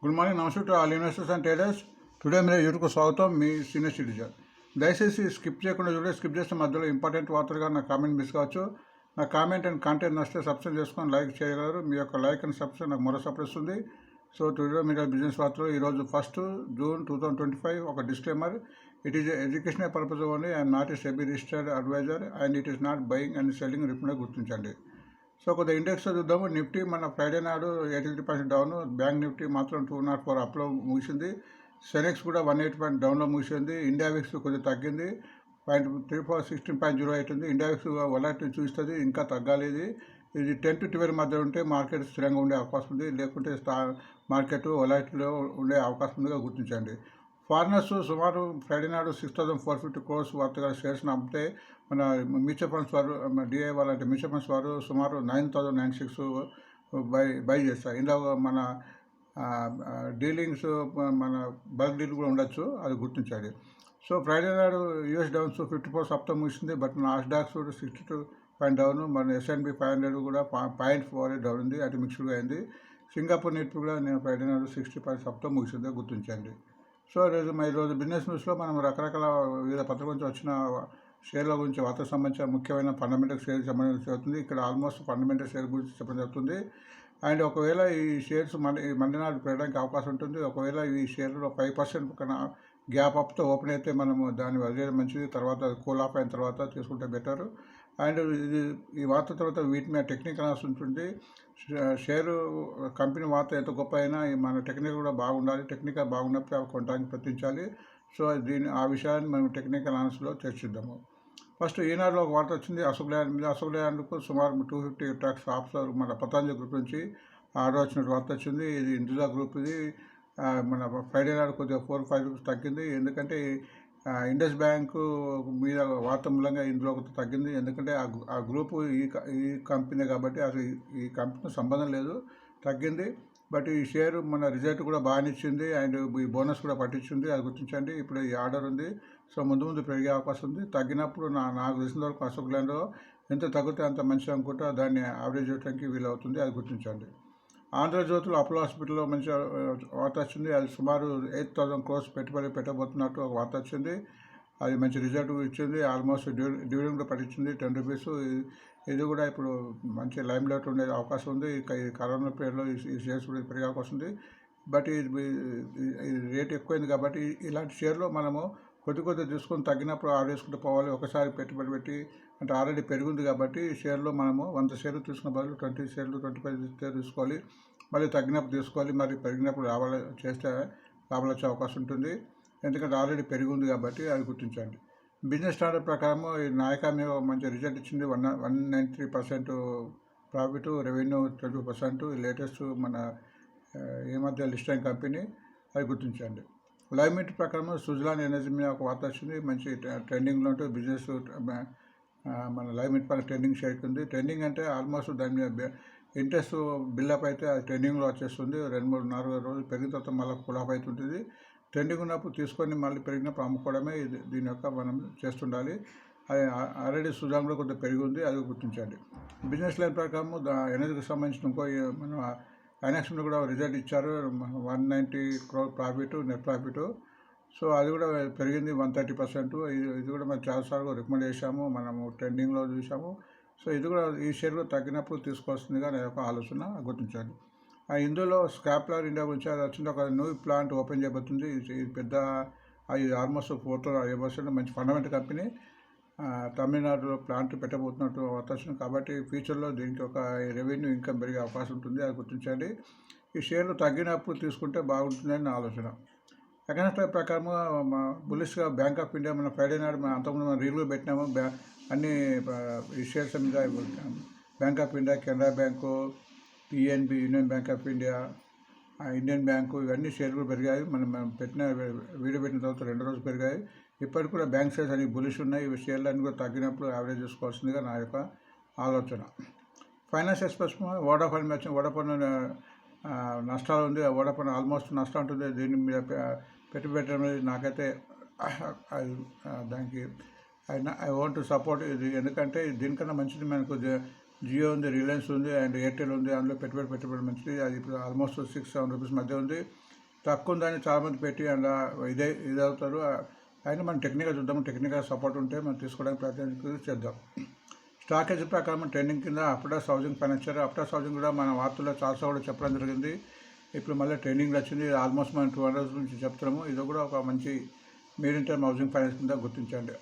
Good morning, నమస్తే to all investors and traders. Today మీరు యూట్యూబ్కు స్వాగతం. మీ సీనియర్ సిటిజన్. దయచేసి స్కిప్ చేయకుండా చూడండి. స్కిప్ చేసిన మధ్యలో ఇంపార్టెంట్ వార్తలుగా నా కామెంట్ మిస్ కావచ్చు. నా కామెంట్ అండ్ కంటెంట్ నచ్చితే సబ్స్క్రైబ్ చేసుకొని లైక్ చేయగలరు. మీ యొక్క లైక్ అండ్ సబ్స్క్రైబ్ నాకు మరో సపోర్ట్ ఇస్తుంది. సో టుడే మీరు బిజినెస్ వార్తలు ఈరోజు 1 జూన్ 2025. ఒక disclaimer: it is educational purpose only and not a SEBI registered adviser and it is not buying and selling రిప్నే గుర్తించండి. సో కొద్దిగా ఇండెక్స్ చూద్దాము. నిఫ్టీ మన ఫ్రైడే నాడు 83% డౌన్. బ్యాంక్ నిఫ్టీ మాత్రం 204 అప్లో ముగిసింది. సెనెక్స్ కూడా 180 పాయింట్ డౌన్లో ముగిసింది. ఇండియా విక్స్ కొద్దిగా తగ్గింది, 16.08 ఉంది. ఇండియా విక్స్ వొలటిలిటీ చూస్తుంది, ఇంకా తగ్గాలి. ఇది 10 to 12 మధ్య ఉంటే మార్కెట్ స్థిరంగా ఉండే అవకాశం ఉంది, లేకుంటే మార్కెట్ వొలటిలిటీలో ఉండే అవకాశం ఉందిగా గుర్తించండి. ఫారినర్స్ సుమారు ఫ్రైడే నాడు 6,450 crores వర్తగా షేర్స్ని అమ్మితే మన మ్యూచువల్ ఫండ్స్ వారు, డిఐ వాళ్ళు అంటే మ్యూచువల్ ఫండ్స్ వారు సుమారు 9,096 బై చేస్తారు. ఇందులో మన డీలింగ్స్, మన బల్క్ డీల్ కూడా ఉండొచ్చు, అది గుర్తించాలి. సో ఫ్రైడే నాడు యూఎస్ డౌన్స్ 54 సప్తం ముగిసింది. But Nasdaq's 62 point down. మన ఎస్ఎన్బి 500 కూడా 0.48 డౌన్ ఉంది, అది మిక్స్డ్గా అయింది. సింగపూర్ నిఫ్టీ కూడా నేను ఫ్రైడే నాడు 60 పాయింట్ సప్తం ముగిసింది, గుర్తించండి. సో ఈరోజు బిజినెస్ న్యూస్లో మనం రకరకాల వివిధ పత్రికల నుంచి వచ్చిన షేర్ల గురించి, వార్తకు సంబంధించిన ముఖ్యమైన ఫండమెంటల్ షేర్ సంబంధించి అవుతుంది. ఇక్కడ ఆల్మోస్ట్ ఫండమెంటల్ షేర్ గురించి చెప్పడం జరుగుతుంది. అండ్ ఒకవేళ ఈ షేర్స్ మండే నాడు పెరగడానికి అవకాశం ఉంటుంది. ఒకవేళ ఈ షేర్లో 5% కన్నా గ్యాప్ అప్తో ఓపెన్ అయితే మనము దాన్ని వదిలేయడం మంచిది. తర్వాత కూల్ ఆఫ్ అయిన తర్వాత తీసుకుంటే బెటర్. అండ్ ఈ వార్త తర్వాత వీటి మీద టెక్నికల్ అనాలిసిస్ ఉంటుంది. షేరు కంపెనీ వార్త ఎంత గొప్ప అయినా మన టెక్నికల్ కూడా బాగుండాలి. టెక్నికల్ బాగున్నప్పుడు అవి కొనడానికి ప్రయత్నించాలి. సో ఆ విషయాన్ని మనం టెక్నికల్ అనాలిసిస్లో చర్చిద్దాము. ఫస్ట్ ఈనాడులో ఒక వార్త వచ్చింది అశోక్ లేలాండ్ మీద. అశోక్ లేలాండ్కు సుమారు 250 ట్రక్స్ ఆఫ్సర్ మన పతాంజలి గ్రూప్ నుంచి ఆర్డర్ వచ్చిన వార్త వచ్చింది. ఇది ఇండిజా గ్రూప్. ఇది మన ఫ్రైడే నాడు కొద్దిగా 4-5 రూపీస్ తగ్గింది. ఎందుకంటే ఇండస్ బ్యాంకు మీద వార్త మూలంగా ఇందులో కొంత తగ్గింది. ఎందుకంటే ఆ గ్రూపు ఈ కంపెనీ కాబట్టి అది ఈ కంపెనీ సంబంధం లేదు, తగ్గింది. బట్ ఈ షేరు మన రిజల్ట్ కూడా బాగానే ఇచ్చింది అండ్ ఈ బోనస్ కూడా పట్టించింది, అది గుర్తించండి. ఇప్పుడు ఈ ఆర్డర్ ఉంది, సో ముందు పెరిగే అవకాశం ఉంది. తగ్గినప్పుడు నాకు తెలిసిన వరకు అశోక్ లేలాండ్లో ఎంత తగ్గితే అంత మంచిది అనుకుంటా, దాన్ని యావరేజ్ చేయడానికి వీలవుతుంది, అది గుర్తించండి. ఆంధ్రజ్యోతిలో అపోలో హాస్పిటల్లో మంచి వార్త వచ్చింది. అది సుమారు 8,000 crores పెట్టుబడి పెట్టబోతున్నట్టు ఒక వార్త వచ్చింది. అది మంచి రిజల్ట్ ఇచ్చింది. ఆల్మోస్ట్ డివిడెండ్ కూడా పట్టించింది 10 రూపీస్. ఇది కూడా ఇప్పుడు మంచి లైమ్ లైట్ ఉండే అవకాశం ఉంది. ఈ కరోనా పీరియడ్లో ఈ షేర్స్ కూడా పెరిగే అవకాశం ఉంది. బట్ ఇది రేట్ ఎక్కువైంది కాబట్టి ఇలాంటి షేర్లో మనము కొద్ది తీసుకొని తగ్గినప్పుడు ఆర్డర్ చేసుకుంటూ పోవాలి. ఒకసారి పెట్టుబడి పెట్టి అంటే ఆల్రెడీ పెరిగింది కాబట్టి షేర్లో మనము 100 షేర్లు తీసుకున్న బదులు 20 షేర్లు 25 షేర్లు తీసుకోవాలి. మళ్ళీ తగ్గినప్పుడు తీసుకోవాలి, మరి పెరిగినప్పుడు లాభాలు వచ్చే అవకాశం ఉంటుంది. ఎందుకంటే ఆల్రెడీ పెరిగింది కాబట్టి అది గుర్తించండి. బిజినెస్ స్టాండర్డ్ ప్రకారం ఈ నాయకా మీద మంచి రిజల్ట్ ఇచ్చింది. 193% ప్రాఫిట్, రెవెన్యూ 20%. లేటెస్ట్ మన ఈ మధ్య లిస్ట్ అయిన కంపెనీ, అది గుర్తించండి. లైవ్ మీట్ ప్రకారం సుజలాన్ ఎనర్జీ మీద ఒక వార్త వచ్చింది. మంచి ట్రెండింగ్లో ఉంటే బిజినెస్ మన లైవ్ మీట్ పైన ట్రెండింగ్ షేర్ ఉంది. ట్రెండింగ్ అంటే ఆల్మోస్ట్ దాని మీద ఇంట్రెస్ట్ బిల్డప్ అయితే అది ట్రెండింగ్లో వచ్చేస్తుంది. 2-3-4 రోజులు పెరిగిన తర్వాత మళ్ళీ కులాఫ్ అవుతుంటుంది. ట్రెండింగ్ ఉన్నప్పుడు తీసుకొని మళ్ళీ పెరిగినప్పుడు అమ్ముకోవడమే దీని యొక్క మనం చేస్తుండాలి. అది ఆల్రెడీ సుజాన్లో కొద్దిగా పెరిగి ఉంది, అది గుర్తించండి. బిజినెస్ లైన్ ప్రకారం ఎనర్జీకి సంబంధించిన ఇంకో మన ఐనాక్స్లో కూడా రిజల్ట్ ఇచ్చారు. 190 crore profit, net profit. So అది కూడా పెరిగింది 130%. ఇది కూడా మనం చాలాసార్లు రికమెండ్ చేశాము, మనము ట్రెండింగ్లో చూసాము. సో ఇది కూడా ఈ షేర్ కూడా తగ్గినప్పుడు తీసుకోవాల్సిందిగా నా యొక్క ఆలోచన, గుర్తించండి. ఇందులో స్క్రాప్లర్ ఇండియా గురించి అది వచ్చింది. ఒక న్యూ ప్లాంట్ ఓపెన్ చేయబోతుంది. ఇది పెద్ద, ఇది ఆల్మోస్ట్ 4% మంచి ఫండమెంటల్ కంపెనీ. తమిళనాడులో ప్లాంట్ పెట్టబోతున్నట్టు అవకాశం కాబట్టి ఫ్యూచర్లో దీనికి ఒక రెవెన్యూ ఇన్కమ్ పెరిగే అవకాశం ఉంటుంది, అది గుర్తించండి. ఈ షేర్లు తగ్గినప్పుడు తీసుకుంటే బాగుంటుందని నా ఆలోచన. ఎకనామిక్ ప్రకారం బులిష్గా బ్యాంక్ ఆఫ్ ఇండియా మన ఫ్రైడే నాడు అంతకుముందు మనం రీల్లో పెట్టినాము. అన్ని ఈ షేర్స్ మీద bank of India, Canara bank, PNB, union bank of India, Indian bank, ఇవన్నీ షేర్లు పెరిగాయి. మనం పెట్టిన వీడియో పెట్టిన తర్వాత 2 రోజులు పెరిగాయి. ఇప్పటికి కూడా బ్యాంక్ షేర్స్ అన్ని బులిష్ ఉన్నాయి. ఇవి షేర్లన్నీ కూడా తగ్గినప్పుడు యావరేజ్ చేసుకోవాల్సిందిగా నా యొక్క ఆలోచన. ఫైనాన్స్ ఎక్స్ప్రెస్ వోడాఫోన్ వచ్చిన వోడాఫోన్ నష్టాలు ఉంది. వోడాఫోన్ ఆల్మోస్ట్ నష్టం ఉంటుంది. దీని మీద పెట్టడం అనేది నాకైతే దానికి ఐ వాంట్ టు సపోర్ట్ ఇది. ఎందుకంటే దీనికన్నా మంచిది మనకు జియో ఉంది, రిలయన్స్ ఉంది అండ్ ఎయిర్టెల్ ఉంది. అందులో పెట్టుబడి మంచిది. అది ఇప్పుడు ఆల్మోస్ట్ 6-7 రూపీస్ మధ్య ఉంది. తక్కువ ఉందని చాలామంది పెట్టి అలా ఇదవుతారు. అయినా మనం టెక్నికల్ చూద్దాం. టెక్నికల్ సపోర్ట్ ఉంటే మనం తీసుకోవడానికి ప్రయత్నం చేద్దాం. స్టాకేజ్ ప్రకారం ట్రెండింగ్ కింద అప్టాస్ హౌసింగ్ ఫైనాన్షియర్. అప్టాస్ హౌసింగ్ కూడా మన వార్తల్లో చాలాసార్లు కూడా చెప్పడం జరిగింది. ఇప్పుడు మళ్ళీ ట్రెండింగ్ వచ్చింది. ఆల్మోస్ట్ మనం 200 నుంచి చెప్తున్నాము. ఇది కూడా ఒక మంచి మీడియం టర్మ్ హౌసింగ్ ఫైనాన్స్ కింద గుర్తించండి.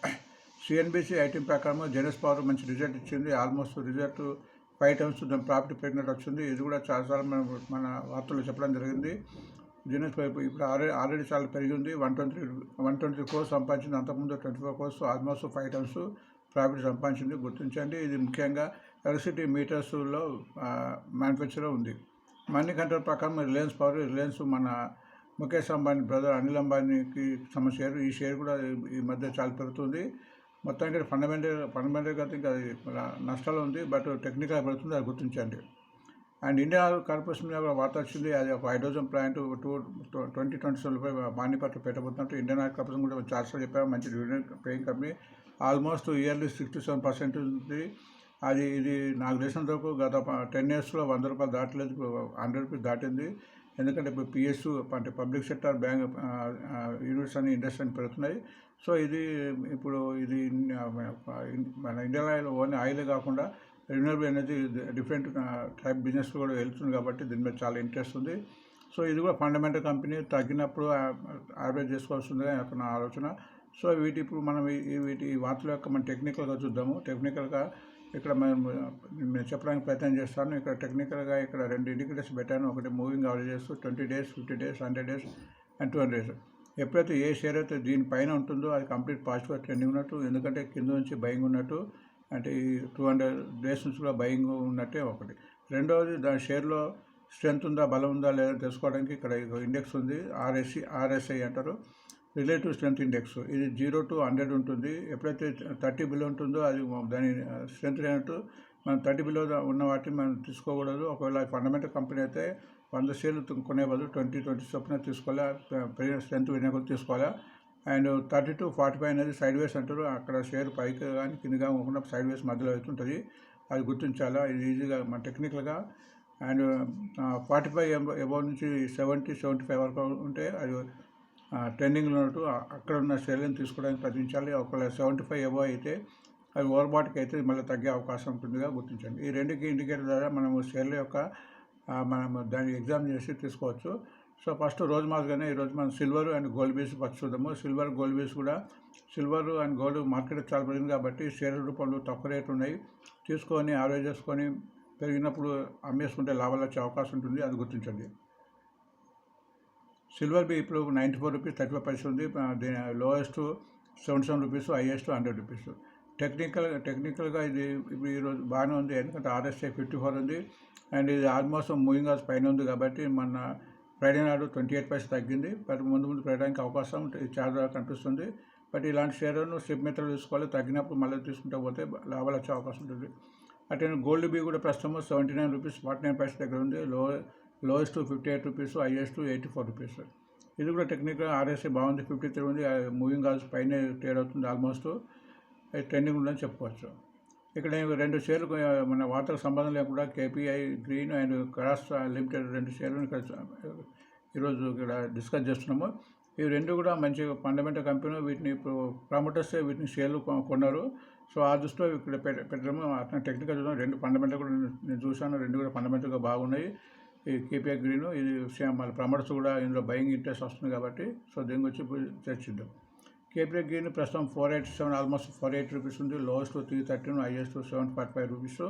సిఎన్బిసి ఐటీ ప్రకారం జెనస్ పవర్ మంచి రిజల్ట్ ఇచ్చింది. ఆల్మోస్ట్ రిజల్ట్ 5 times దాని ప్రాఫిట్ పెరిగినట్టు వచ్చింది. ఇది కూడా చాలాసార్లు మన వార్తల్లో చెప్పడం జరిగింది. జెనస్ ఇప్పుడు ఆల్రెడీ చాలా పెరిగింది. 120 crores సంపాదించింది. అంతకుముందు 24 crores, ఆల్మోస్ట్ 5 times ప్రాఫిట్ సంపాదించింది. గుర్తించండి. ఇది ముఖ్యంగా ఎలక్ట్రిసిటీ మీటర్స్లో మ్యానుఫ్యాక్చర్ ఉంది. మనీ కంట్రోల్ ప్రకారం రిలయన్స్ మన ముఖేష్ అంబానీ బ్రదర్ అనిల్ అంబానీకి సంబంధించిన షేర్. ఈ షేర్ కూడా ఈ మధ్య చాలా పెరుగుతుంది. మొత్తానికి ఫండమెంటల్గా ఇంకా అది నష్టాలు ఉంది, బట్ టెక్నికల్ పెరుగుతుంది. అది గుర్తించండి. అండ్ ఇండియన్ ఆయిల్ కార్పొరేషన్ మీద వార్త వచ్చింది. అది ఒక హైడ్రోజన్ ప్లాంట్ 2027 పానీపట్లో పెట్టబోతున్నట్టు ఇండియన్ ఆయిల్ కార్పొరేషన్ కూడా చాలాసార్లు చెప్పారు. మంచి dividend paying company. Almost yearly 67% ఉంది. ఇది నాకు తెలిసినంత వరకు గత 10 yearsలో 100 రూపాయలు దాటలేదు. 100 రూపీస్ దాటింది. ఎందుకంటే ఇప్పుడు పిఎస్యు అంటే పబ్లిక్ సెక్టర్ బ్యాంక్ యూనిట్స్ అని ఇండస్ట్రీ అని పెరుగుతున్నాయి. సో ఇది మన ఇండియన్ ఆయిల్ ఓన్లీ ఆయిల్ కాకుండా renewable energy different type business కూడా వెళ్తుంది కాబట్టి దీని మీద చాలా ఇంట్రెస్ట్ ఉంది. సో ఇది కూడా ఫండమెంటల్ కంపెనీ. తగ్గినప్పుడు యావరేజ్ చేసుకోవాల్సిందిగా నా ఆలోచన. సో ఇప్పుడు మనం వీటి వార్తల యొక్క మనం టెక్నికల్గా చూద్దాము. టెక్నికల్గా ఇక్కడ నేను చెప్పడానికి ప్రయత్నం చేస్తాను. ఇక్కడ టెక్నికల్గా ఇక్కడ 2 ఇండికేటర్స్ పెట్టాను. ఒకటి moving averages 20 days, 50 days, 100 days and 200 days. ఎప్పుడైతే ఏ షేర్ అయితే దీనిపైన ఉంటుందో అది కంప్లీట్ పాజిటివ్ ట్రెండింగ్ ఉన్నట్టు. ఎందుకంటే కింద నుంచి బయింగ్ ఉన్నట్టు, అంటే ఈ 200 days నుంచి కూడా బయింగ్ ఉన్నట్టే ఒకటి. రెండవది దాని షేర్లో స్ట్రెంత్ ఉందా, బలం ఉందా లేదా తెలుసుకోవడానికి ఇక్కడ ఇండెక్స్ ఉంది. ఆర్ఎస్ఐ అంటారు, రిలేటివ్ స్ట్రెంత్ ఇండెక్స్. ఇది 0 to 100 ఉంటుంది. ఎప్పుడైతే 30 బిలో ఉంటుందో అది దాని స్ట్రెంత్ లేనట్టు. మనం 30 బిలో ఉన్న వాటిని మనం తీసుకోకూడదు. ఒకవేళ ఫండమెంటల్ కంపెనీ అయితే 100 షేర్లు కొనే బదులు 20 చొప్పున తీసుకోవాలా, పెరిగిన స్ట్రెంత్ వినే కొద్ది తీసుకోవాలా. అండ్ 30 to 45 అనేది సైడ్ వేస్ అంటారు. అక్కడ షేర్ పైకి కానీ కిందగా కాకుండా సైడ్ వేస్ మధ్యలో అవుతుంటుంది. అది గుర్తించాలా. ఇది ఈజీగా మన టెక్నికల్గా. అండ్ 45 అబౌవ్ నుంచి 70-75 వరకు ఉంటే అది ట్రెండింగ్లో ఉన్నట్టు. అక్కడ ఉన్న షేర్లను తీసుకోవడానికి ప్రయత్నించాలి. ఒకవేళ 75 అబౌవ్ అయితే అది ఓవర్బాట్కి అయితే మళ్ళీ తగ్గే అవకాశం ఉంటుందిగా గుర్తించండి. ఈ రెండుకి ఇండికేటర్ ద్వారా మనము షేర్ల యొక్క మనము దాన్ని ఎగ్జామ్ చేసి తీసుకోవచ్చు. సో ఫస్ట్ రోజు మాదిరిగానే ఈరోజు మనం silver and gold base first చూద్దాము. సిల్వర్ అండ్ గోల్డ్ మార్కెట్ చాలా పెరిగింది కాబట్టి షేర్ల రూపంలో తక్కువ రేట్లు ఉన్నాయి. తీసుకొని యావరేజ్ చేసుకొని పెరిగినప్పుడు అమ్మేసుకుంటే లాభాలు వచ్చే అవకాశం ఉంటుంది. అది గుర్తించండి. సిల్వర్ ఇప్పుడు 94 రూపీస్ 35 పైసలు ఉంది. దీని లోయెస్ట్ 77 రూపీస్, హైయెస్ట్ 100 రూపీస్. టెక్నికల్గా ఇది ఇప్పుడు ఈరోజు బాగానే ఉంది. ఎందుకంటే ఆర్ఎస్ఐ 54 ఉంది అండ్ ఇది ఆల్మోస్ట్ మూవింగ్ అవర్స్ పైన ఉంది కాబట్టి మన ఫ్రైడే నాడు 28 పైసలు తగ్గింది. బట్ ముందు పెట్టడానికి అవకాశం చాలా కనిపిస్తుంది. బట్ ఇలాంటి షేర్లను స్ట్రిప్ మెథడ్ తీసుకోవాలి. తగ్గినప్పుడు మళ్ళీ తీసుకుంటూ పోతే లాభాలు వచ్చే అవకాశం ఉంటుంది. అట్లనే గోల్డ్ బీ కూడా ప్రస్తుతం 79 రూపీస్ 49 పైసల దగ్గర ఉంది. Lowest 58 rupees, highest 84 rupees. ఇది కూడా టెక్నికల్ ఆర్ఎస్ఐ బాగుంది. 53 ఉంది. మూవింగ్ అవర్స్ పైన ట్రేడ్ అవుతుంది. ఆల్మోస్ట్ ట్రెండింగ్ ఉందని చెప్పుకోవచ్చు. ఇక్కడ 2 షేర్లు మన వార్తలకు సంబంధం లేకుండా KPI green and cross limited 2 షేర్లను ఇక్కడ ఈరోజు ఇక్కడ డిస్కస్ చేస్తున్నాము. ఇవి 2 కూడా మంచి ఫండమెంటల్ కంపెనీ. వీటిని ఇప్పుడు ప్రమోటర్స్ వీటిని షేర్లు కొన్నారు. సో ఆ దృష్టిలో ఇక్కడ పెట్టడము. అట్లా టెక్నికల్ చూద్దాం. 2 ఫండమెంటల్ కూడా నేను చూశాను. 2 కూడా ఫండమెంటల్గా బాగున్నాయి. ఈ కేపీఐ గ్రీన్ ఇది మళ్ళీ ప్రమోటర్స్ కూడా ఇందులో బయింగ్ ఇంట్రెస్ట్ వస్తుంది కాబట్టి సో దీని గురించి చర్చిద్దాం. కేపీఐ గ్రీన్ ప్రస్తుతం 487 ఆల్మోస్ట్ 48 రూపీస్ ఉంది. Lowest 313, highest 745 rupees.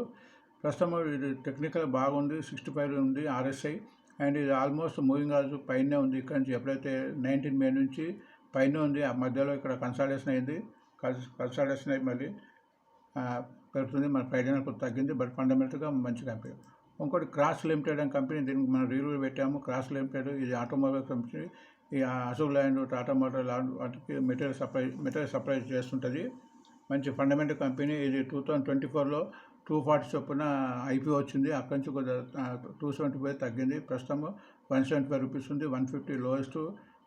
ప్రస్తుతం ఇది టెక్నికల్ బాగుంది. 65 ఉంది ఆర్ఎస్ఐ అండ్ ఇది ఆల్మోస్ట్ మూవింగ్ అవర్స్ పైనే ఉంది. ఇక్కడ నుంచి ఎప్పుడైతే 19 మే నుంచి పైన ఉంది. ఆ మధ్యలో ఇక్కడ కన్సాలిడేషన్ అయింది. కన్సాలిడేషన్ అయ్యి మళ్ళీ పెడుతుంది. మన ఫ్రైడే నాడు తగ్గింది. బట్ ఫండమెంటల్గా మంచి కంపెనీ. ఇంకోటి క్రాస్ లిమిటెడ్ అనే కంపెనీ. దీనికి మనం రివ్యూ పెట్టాము. క్రాస్ లిమిటెడ్ ఇది ఆటోమొబైల్ కంపెనీ. ఈ అశోక్ ల్యాండ్, టాటా మోటార్ వాటికి మెటీరియల్ సప్లై చేస్తుంటుంది. మంచి ఫండమెంటల్ కంపెనీ. ఇది 2024లో 240 చొప్పున ఐపీఓ వచ్చింది. అక్కడి నుంచి కొద్దిగా 275 తగ్గింది. ప్రస్తుతం 175 రూపీస్ ఉంది. 150 లోయెస్ట్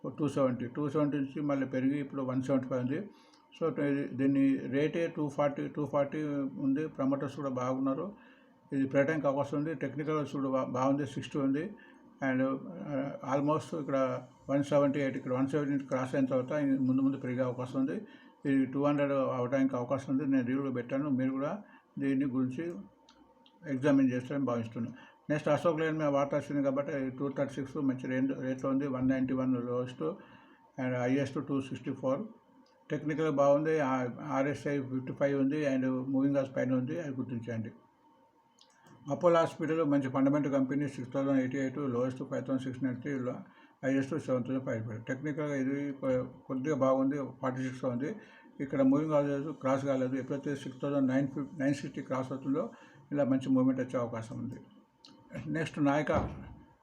270 నుంచి మళ్ళీ పెరిగి ఇప్పుడు 175 ఉంది. సో దీన్ని రేటే 240 ఉంది. ప్రమోటర్స్ కూడా బాగున్నారు. ఇది పెరగడానికి అవకాశం ఉంది. టెక్నికల్ చూడు బాగుంది, 60 ఉంది. అండ్ ఆల్మోస్ట్ ఇక్కడ 178, ఇక్కడ 170 క్రాస్ అయిన తర్వాత ముందు పెరిగే అవకాశం ఉంది. ఇది 200 అవడానికి అవకాశం ఉంది. నేను రివ్యూలో పెట్టాను, మీరు కూడా దీని గురించి ఎగ్జామిన్ చేస్తారని భావిస్తున్నాను. నెక్స్ట్ అశోక్ లేన్ మీద వార్త వచ్చింది కాబట్టి 236 మంచి రేట్లో ఉంది. 191 లోయెస్ట్ అండ్ హైయెస్ట్ 264. టెక్నికల్ బాగుంది. RSI 55 ఉంది అండ్ మూవింగ్ ఆస్ పైన ఉంది, అది గుర్తించండి. అపోలో హాస్పిటల్ మంచి ఫండమెంటల్ కంపెనీ, 6088, లోయెస్ట్ 5693, హైయెస్ట్ 7500. టెక్నికల్గా ఇది కొద్దిగా బాగుంది, 46 ఉంది. ఇక్కడ మూవింగ్ కాలేదు, క్రాస్ కాలేదు. ఎప్పుడైతే 6960 క్రాస్ అవుతుందో ఇలా మంచి మూవ్మెంట్ వచ్చే అవకాశం ఉంది. నెక్స్ట్ నాయక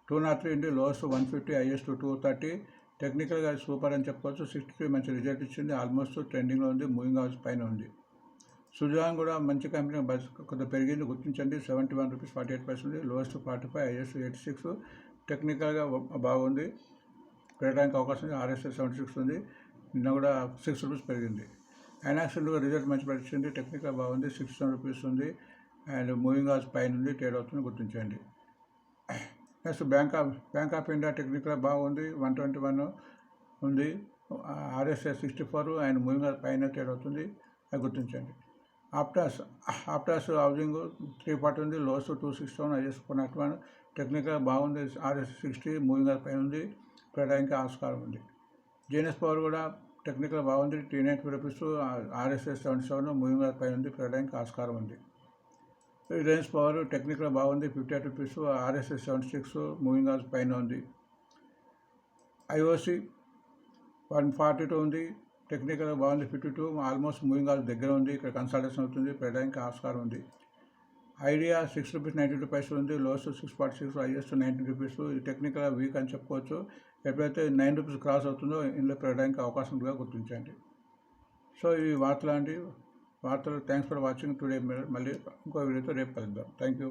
203 ఉంది, లోయెస్ట్ 150, హైయెస్ట్ 230. టెక్నికల్గా సూపర్ అని చెప్పుకోవచ్చు. 63 మంచి రిజల్ట్ ఇచ్చింది, ఆల్మోస్ట్ ట్రెండింగ్లో ఉంది, మూవింగ్ హౌస్ పైన ఉంది. సుజాన్ కూడా మంచి కంపెనీ, కొంత పెరిగింది, గుర్తించండి. 71 రూపీస్ 48 ఉంది, లోయెస్ట్ 45, హైయెస్ట్ 86. టెక్నికల్గా బాగుంది, పెరగడానికి అవకాశం ఉంది. RSI 76 ఉంది, నిన్న కూడా 6 రూపీస్ పెరిగింది. ఐనాక్సిల్ కూడా రిజల్ట్ మంచి వచ్చింది, టెక్నికల్ బాగుంది, 67 రూపీస్ ఉంది అండ్ మూవింగ్ హౌస్ పైన ఉంది, ట్రేడ్ అవుతుంది, గుర్తించండి. Next bank of India technical బాగుంది, 121 ఉంది, RSI 64 అండ్ మూవింగ్ హౌస్ పైన ట్రేడ్ అవుతుంది, అది గుర్తించండి. ఆప్టాస్ హౌసింగ్ 340 ఉంది, లోయెస్ట్ 261, హైయెస్ట్ 401. టెక్నికల్ బాగుంది, RSI 60, మూవింగ్ హౌస్ పైన ఉంది, పెరగడానికి ఆస్కారం ఉంది. జీఎన్ఎస్ పవర్ కూడా టెక్నికల్ బాగుంది, 390 రూపీస్, RSI 77, మూవింగ్ హౌస్ పైన ఉంది, పెరగడానికి ఆస్కారం ఉంది. రిలయన్స్ పవర్ టెక్నికల్ బాగుంది, 58 రూపీస్, RSI 76, మూవింగ్ హౌస్ పైన ఉంది. IOC 142 ఉంది, టెక్నికల్ బాగుంది, 52, ఆల్మోస్ట్ మూవింగ్ హౌస్ దగ్గర ఉంది, ఇక్కడ కన్సల్టేషన్ అవుతుంది, పెరగడానికి ఆస్కారం ఉంది. ఐడియా 6 రూపీస్ 92 ఉంది, లోయెస్ట్ 646, హైయెస్ట్ 90 రూపీస్. ఇది టెక్నికల్ వీక్ అని చెప్పుకోవచ్చు. ఎప్పుడైతే 9 రూపీస్ క్రాస్ అవుతుందో ఇందులో పెరగడానికి అవకాశం ఉందిగా గుర్తించండి. సో ఈ వార్తలు. Thanks for watching today. మళ్ళీ ఇంకో వీడియోతో రేపు కలుద్దాం. Thank you.